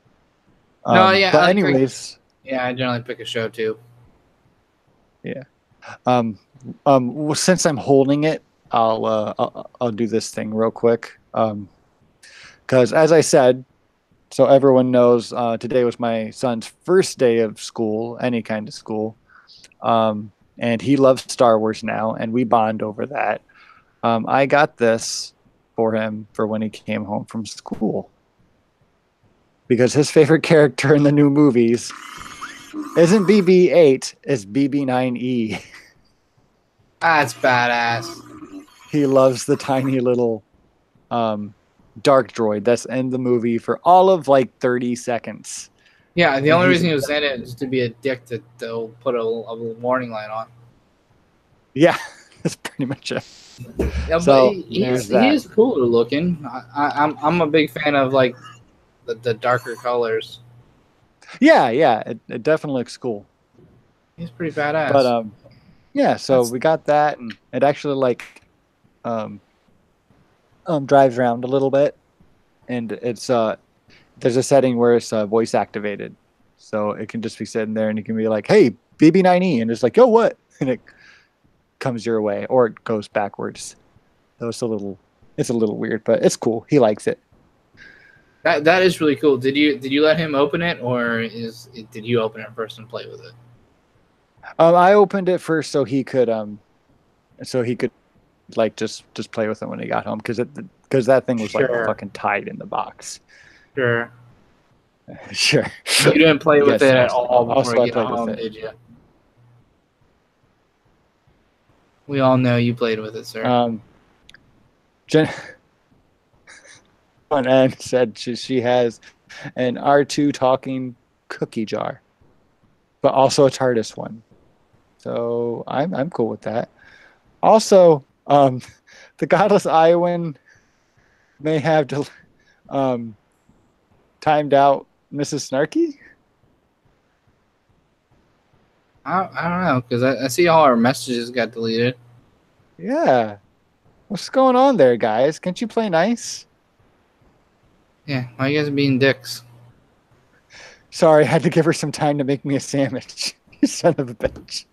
no, yeah. But anyways, I generally pick a show too. Yeah. Since I'm holding it, I'll do this thing real quick. Because as I said, so everyone knows, today was my son's first day of school, any kind of school. And he loves Star Wars now, and we bond over that. I got this for him for when he came home from school. Because his favorite character in the new movies isn't BB-8, it's BB-9E. That's badass. He loves the tiny little dark droid that's in the movie for all of like 30 seconds. Yeah, the only reason he was in it is to be a dick to put a warning light on. Yeah, that's pretty much it. Yeah, so, but he is cooler looking. I'm a big fan of like the darker colors. Yeah, it definitely looks cool. He's pretty badass. But yeah, so we got that, and it actually like drives around a little bit, and it's there's a setting where it's voice activated, so it can just be sitting there and you can be like, hey, BB-9E, and it's like, yo, what? And it comes your way, or it goes backwards. So it's a little weird, but it's cool. He likes it. That is really cool. Did you let him open it, or did you open it first and play with it? I opened it first so he could like just play with it when he got home, because that thing was like fucking tied in the box. Sure. Sure. You didn't play with it at all before you got home, did you? We all know you played with it, sir. Jen and said she has an R2 talking cookie jar, but also a TARDIS one. So I'm cool with that. Also, the Godless Iowan may have timed out Mrs. Snarky. I don't know, because I see all our messages got deleted. Yeah. What's going on there, guys? Can't you play nice? Yeah, why you guys being dicks? Sorry, I had to give her some time to make me a sandwich. You son of a bitch.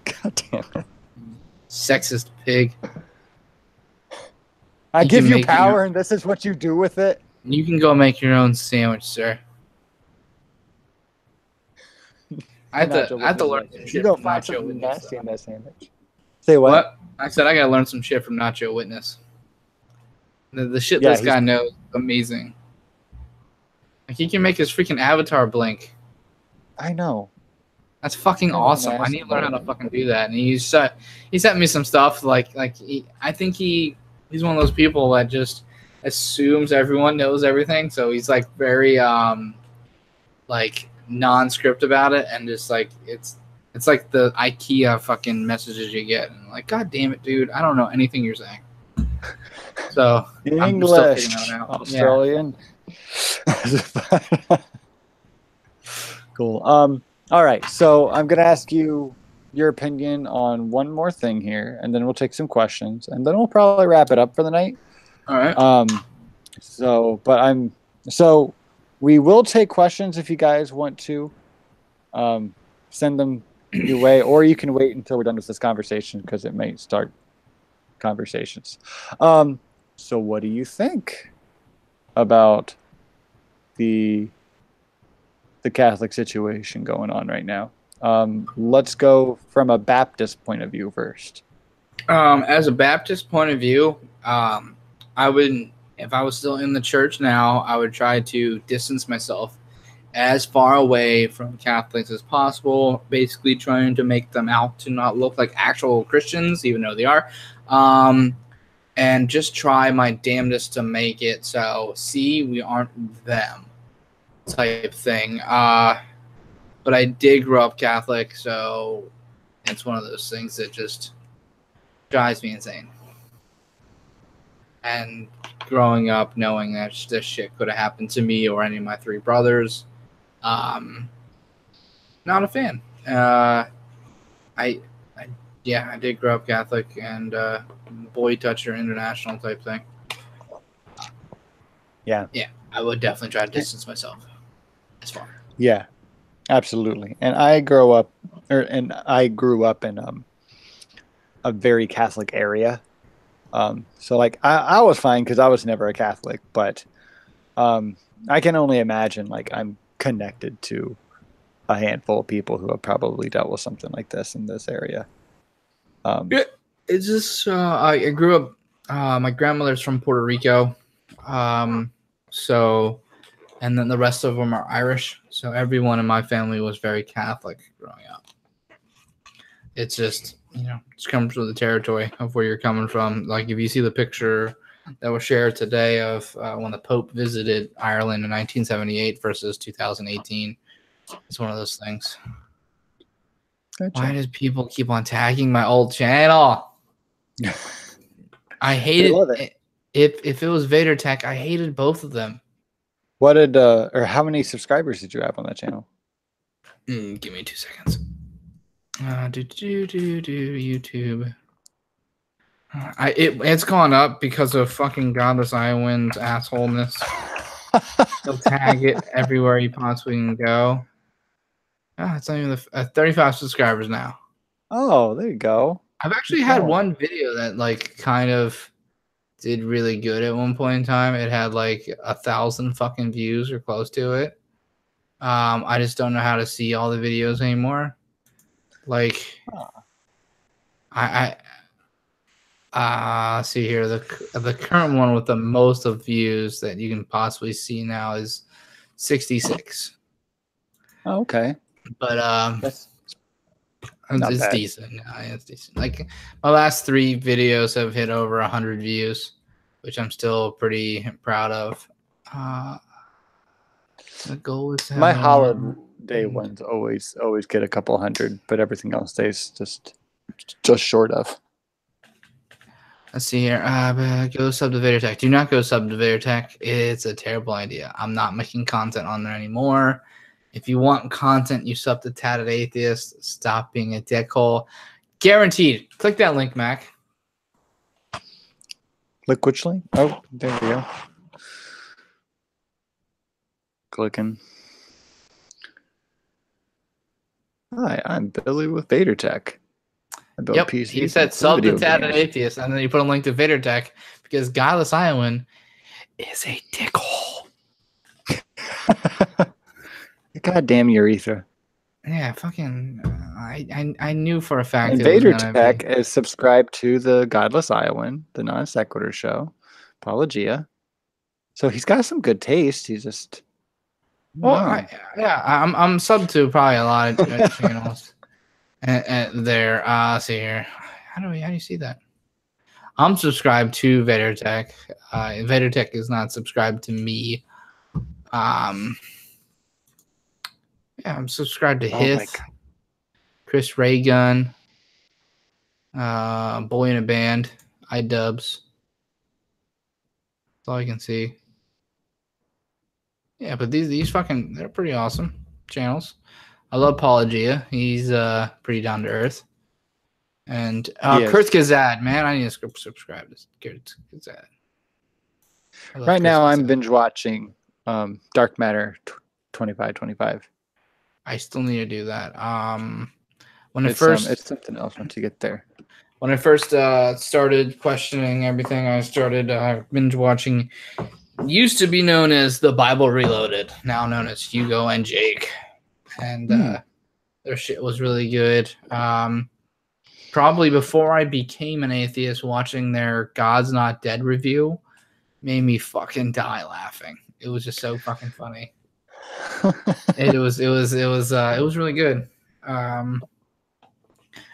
God damn it. Sexist pig. I You give can you make power, and this is what you do with it. You can go make your own sandwich, sir. I have to learn some You shit go from find Nacho something Witness. nasty in that sandwich. Say what? What? I said I gotta learn some shit from Nacho Witness. The shit Yeah, this guy knows, amazing. Like he can make his freaking avatar blink. I know. That's fucking Kind of an awesome. I need to learn how to asshole. fucking do that. And he sent me some stuff. I think he's one of those people that just assumes everyone knows everything. So he's like very like non-script about it, and just like it's like the IKEA fucking messages you get, and like, God damn it, dude, I don't know anything you're saying. So I'm still figuring English, that out. Australian. Cool. All right. So I'm gonna ask you your opinion on one more thing here, and then we'll take some questions, and then we'll probably wrap it up for the night. All right. So we will take questions if you guys want to send them your way, or you can wait until we're done with this conversation because it may start conversations. So what do you think about the Catholic situation going on right now? Let's go from a Baptist point of view first. As a Baptist point of view, I would, if I was still in the church now, I would try to distance myself as far away from Catholics as possible, basically trying to make them out to not look like actual Christians, even though they are, and just try my damnedest to make it so, see, we aren't them type thing. But I did grow up Catholic, so it's one of those things that just drives me insane. And growing up knowing that this shit could have happened to me or any of my three brothers, not a fan. I did grow up Catholic and boy toucher international type thing. Yeah, I would definitely try to distance myself as far. Yeah, absolutely. And I grew up in a very Catholic area. So like I was fine because I was never a Catholic, but I can only imagine like I'm connected to a handful of people who have probably dealt with something like this in this area. It's just I grew up. My grandmother's from Puerto Rico, so, and then the rest of them are Irish. So everyone in my family was very Catholic growing up. It's just, it comes with the territory of where you're coming from. Like if you see the picture that was shared today of when the Pope visited Ireland in 1978 versus 2018, it's one of those things. Gotcha. Why does people keep on tagging my old channel? I hated it. If it was Vader Tech, I hated both of them. What did or how many subscribers did you have on that channel? Give me 2 seconds. YouTube. It's gone up because of fucking Godless Iowin's assholeness. He'll tag it everywhere you possibly can go. It's not even 35 subscribers now. Oh, there you go. I've actually had one video that like kind of did really good at one point in time. It had like 1,000 fucking views or close to it. I just don't know how to see all the videos anymore. Like, I see here the current one with the most of views that you can possibly see now is 66. Oh, okay, but it's bad. decent. It's decent. Like my last 3 videos have hit over 100 views, which I'm still pretty proud of. The goal is to have my holiday ones always get a couple hundred, but everything else stays just short of. Let's see here. Go sub to Vader Tech. Do not go sub to Vader Tech. It's a terrible idea. I'm not making content on there anymore. If you want content, you sub to Tatted Atheist. Stop being a dickhole. Guaranteed. Click that link, Mac. Click which link? Oh, there we go. Clicking. Hi, I'm Billy with Vader Tech. I build Yep, PCs he said and sub to video Tatted games. Atheist, and then you put a link to Vader Tech because Godless Iowan is a dickhole. Goddamn urethra. Yeah, fucking. I knew for a fact And it was Vader gonna Tech be. is subscribed to the Godless Iowan, the Non Sequitur Show, Apologia. So he's got some good taste. He's just. Well, I'm sub to probably a lot of channels. There, see here. How do you see that? I'm subscribed to Vader Tech. Vader Tech is not subscribed to me. Yeah, I'm subscribed to Hith, Chris Raygun, Boy in a Band, iDubbbz. That's all I can see. Yeah, but these fucking, they're pretty awesome channels. I love Apologia. He's pretty down to earth. And Kurt Gazad, man, I need to subscribe to Kurt Gazad. Right now, I'm binge watching Dark Matter 2525. I still need to do that. It's something else once you get there. When I first started questioning everything, I started binge watching. Used to be known as The Bible Reloaded, now known as Hugo and Jake, and their shit was really good. Probably before I became an atheist, watching their God's Not Dead review made me fucking die laughing. It was just so fucking funny. It was really good.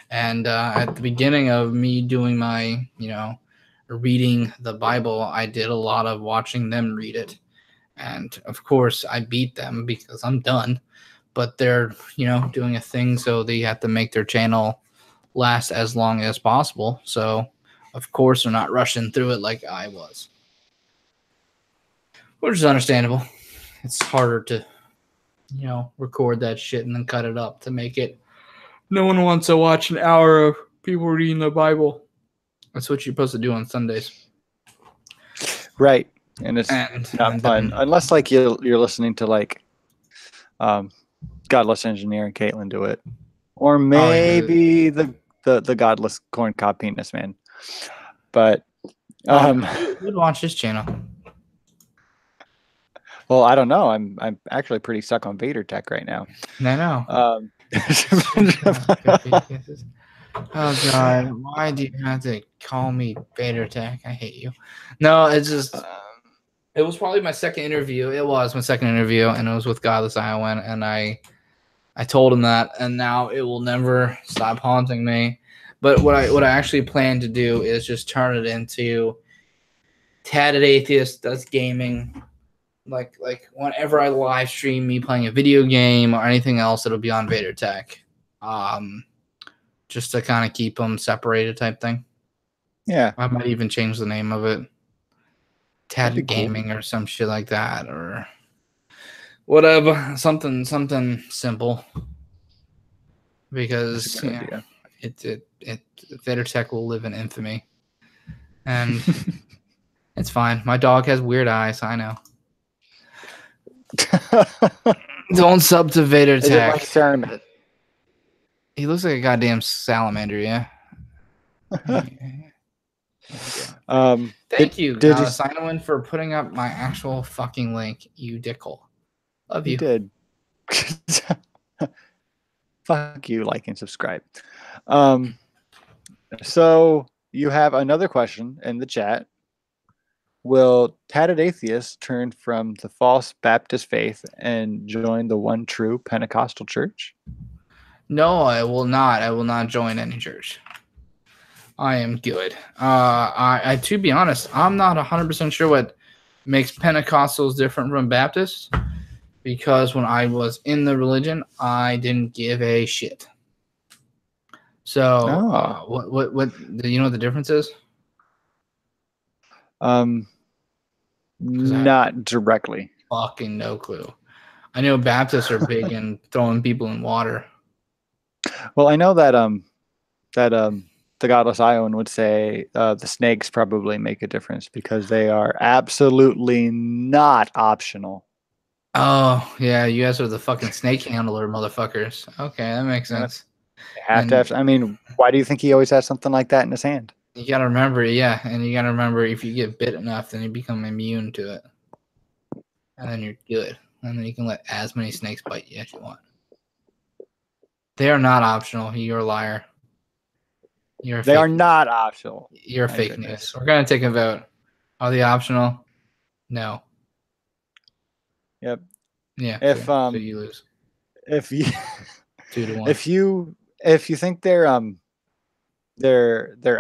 And at the beginning of me doing my, reading the Bible, I did a lot of watching them read it. And of course I beat them because I'm done, but they're, doing a thing. So they have to make their channel last as long as possible. So of course they're not rushing through it like I was, which is understandable. It's harder to, record that shit and then cut it up to make it. No one wants to watch an hour of people reading the Bible. That's what you're supposed to do on Sundays. Right. And it's not fun. Unless like you're listening to like Godless Engineer and Caitlin do it. Or maybe the Godless Corncob Penis Man. But who'd watch his channel? Well, I don't know. I'm actually pretty stuck on Vader Tech right now. I know. Oh God, why do you have to call me Vader Tech? I hate you. No, it's just it was probably my second interview. It was my second interview, and it was with Godless Iowan, and I told him that, and now it will never stop haunting me. But what I actually plan to do is just turn it into Tatted Atheist does gaming. Like whenever I live stream me playing a video game or anything else, it'll be on Vader Tech. Just to kind of keep them separated type thing. Yeah. I might even change the name of it. Tatted Gaming or some shit like that, or whatever. Something simple. Because Vader Tech will live in infamy. And it's fine. My dog has weird eyes, I know. Don't sub to Vader Tech. Like Cernan? He looks like a goddamn salamander, yeah. Thank you, Simon, for putting up my actual fucking link, you dickhole. Love you. You did. Fuck you, like and subscribe. So you have another question in the chat. Will Tatted Atheist turn from the false Baptist faith and join the one true Pentecostal church? No, I will not. I will not join any church. I am good. I to be honest, I'm not 100% sure what makes Pentecostals different from Baptists, because when I was in the religion, I didn't give a shit. So, what do you know what the difference is? Not directly. Fucking no clue. I know Baptists are big in throwing people in water. Well, I know that the Godless Iowan would say the snakes probably make a difference because they are absolutely not optional. Oh, yeah, you guys are the fucking snake handler motherfuckers. Okay, that makes Yep. sense. They have to And have. I mean, why do you think he always has something like that in his hand? you gotta remember, yeah, and you gotta remember if you get bit enough, then you become immune to it. And then you're good. And then you can let as many snakes bite you as you want. They are not optional. You're a liar. You're a They are fake. not optional. You're My fake goodness. news. We're gonna take a vote. Are they optional? No. Yep. Yeah. If So you lose if you 2-1. if you think they're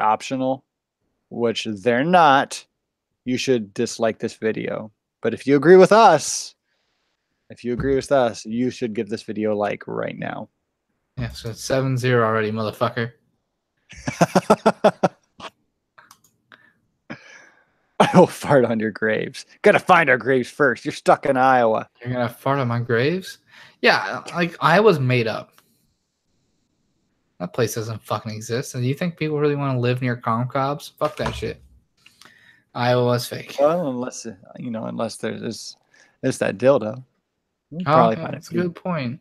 optional, which they're not, you should dislike this video. But if you agree with us, you should give this video a like right now. Yeah. So it's 7-0 already, motherfucker. I will fart on your graves. Gotta find our graves first. You're stuck in Iowa. You're gonna fart on my graves? Yeah. Like Iowa's made up. That place doesn't fucking exist. And do you think people really want to live near corn cobs? Fuck that shit. Iowa's fake. Well, unless there's that dildo. We'll Oh, probably yeah, find a that's a few. good point.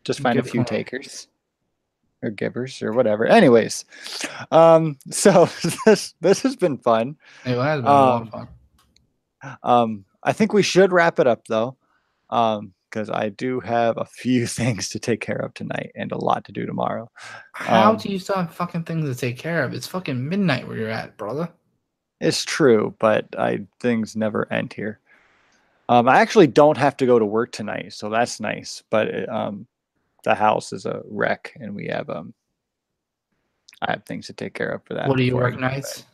Just find a Good few point. takers or givers or whatever. Anyways, so this has been fun. It has been a lot of fun. I think we should wrap it up though, because I do have a few things to take care of tonight and a lot to do tomorrow. How do you still have fucking things to take care of? It's fucking midnight where you're at, brother. It's true, but things never end here. I actually don't have to go to work tonight, so that's nice. But the house is a wreck, and I have things to take care of for that. What do you before I work go to nights?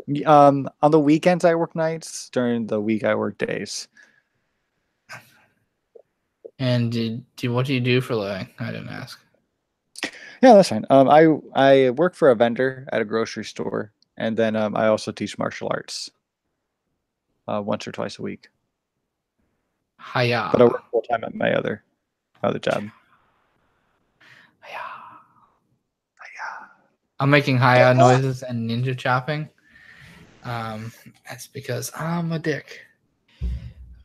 bed. On the weekends I work nights. During the week I work days. And what do you do for a living? I didn't ask. Yeah, that's fine. I work for a vendor at a grocery store, and then I also teach martial arts once or twice a week. Hiya. But I work full time at my other job. Hiya. I'm making hiya noises and ninja chopping. That's because I'm a dick.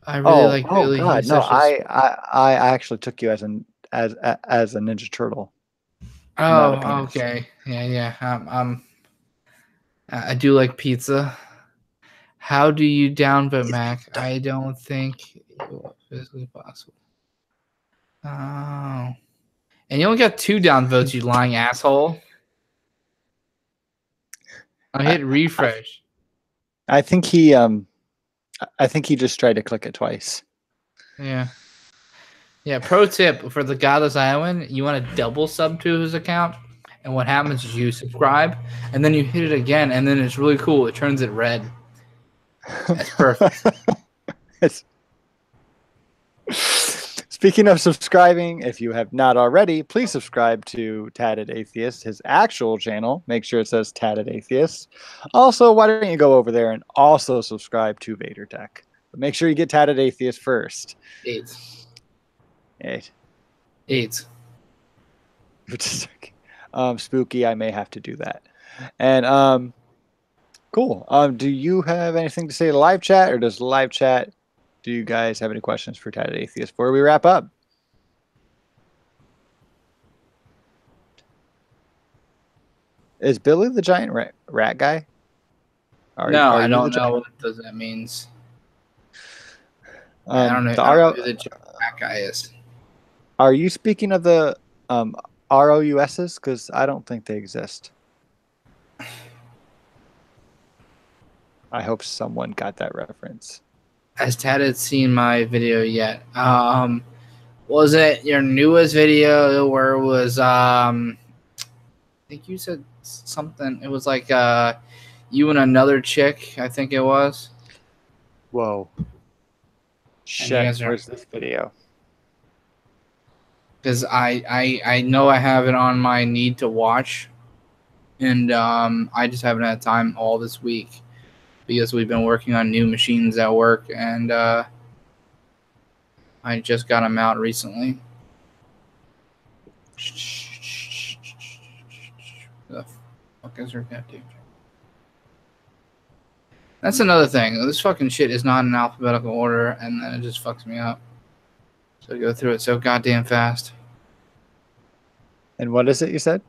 I really like Billy. God, He's no! such a I actually took you as a Ninja Turtle, not a Oh, penis. okay. Yeah. I do like pizza. How do you downvote Mac? I don't think it was physically possible. Oh. And you only got 2 downvotes, you lying asshole. I hit refresh. I think he just tried to click it twice. Yeah. Yeah, pro tip for the Godless Iowan, you want to double sub to his account, and what happens is you subscribe, and then you hit it again, and then it's really cool. It turns it red. That's perfect. Speaking of subscribing, if you have not already, please subscribe to Tatted Atheist, his actual channel. Make sure it says Tatted Atheist. Also, why don't you go over there and also subscribe to Vader Tech? But make sure you get Tatted Atheist first. 8. Spooky, I may have to do that. And cool. Do you have anything to say to live chat, or does live chat? Do you guys have any questions for Tatted Atheist before we wrap up? Is Billy the giant rat guy? No, I don't know what that means. I don't know who the giant rat guy is. Are you speaking of the ROUSs? Because I don't think they exist. I hope someone got that reference. Has Tatted seen my video yet? Was it your newest video where it was I think you said something. It was like you and another chick, I think it was. Whoa. Shit, where's this video? Because I know I have it on my need to watch, and I just haven't had time all this week because we've been working on new machines at work, and I just got them out recently. is there goddamn? That's another thing. This fucking shit is not in alphabetical order, and then it just fucks me up. So I go through it so goddamn fast. And what is it you said?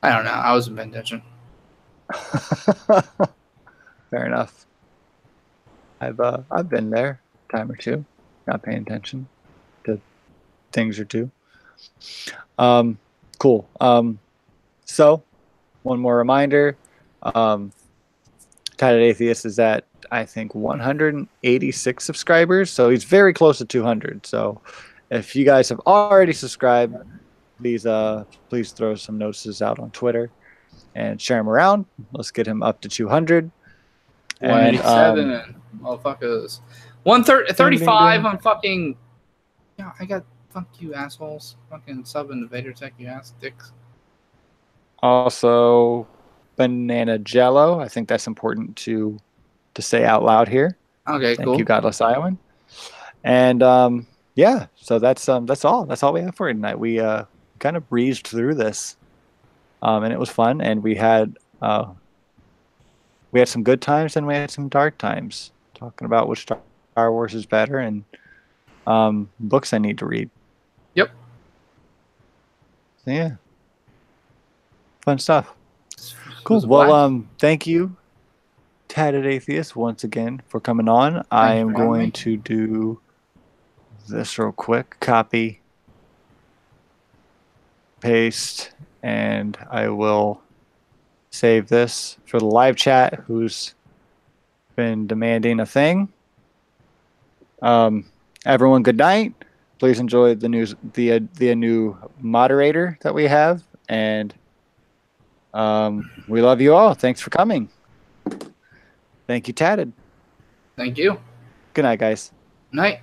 I don't know. I wasn't paying attention. Fair enough. I've been there a time or two, not paying attention to things or two. Cool. So one more reminder. Tatted Atheist is at, I think, 186 subscribers, so he's very close to 200. So if you guys have already subscribed, please throw some notices out on Twitter and share them around. Let's get him up to 200. 187, motherfuckers. 135 on fucking. Yeah, I got fuck you assholes. Fucking sub in the Vader Tech, you ass dicks. Also, Banana Jello. I think that's important to say out loud here. Okay, Thank cool. you, Godless Iowan. And yeah, so that's all. That's all we have for you tonight. We kind of breezed through this, and it was fun. And we had some good times and we had some dark times, talking about which Star Wars is better and books I need to read. Yep. So, yeah. Fun stuff. Cool. Well, thank you, Tatted Atheist, once again for coming on. I am going to do this real quick. Copy, paste, and I will save this for the live chat who's been demanding a thing. Everyone, good night. Please enjoy the new moderator that we have, and we love you all. Thanks for coming. Thank you, Tatted. Thank you. Good night, guys. Night.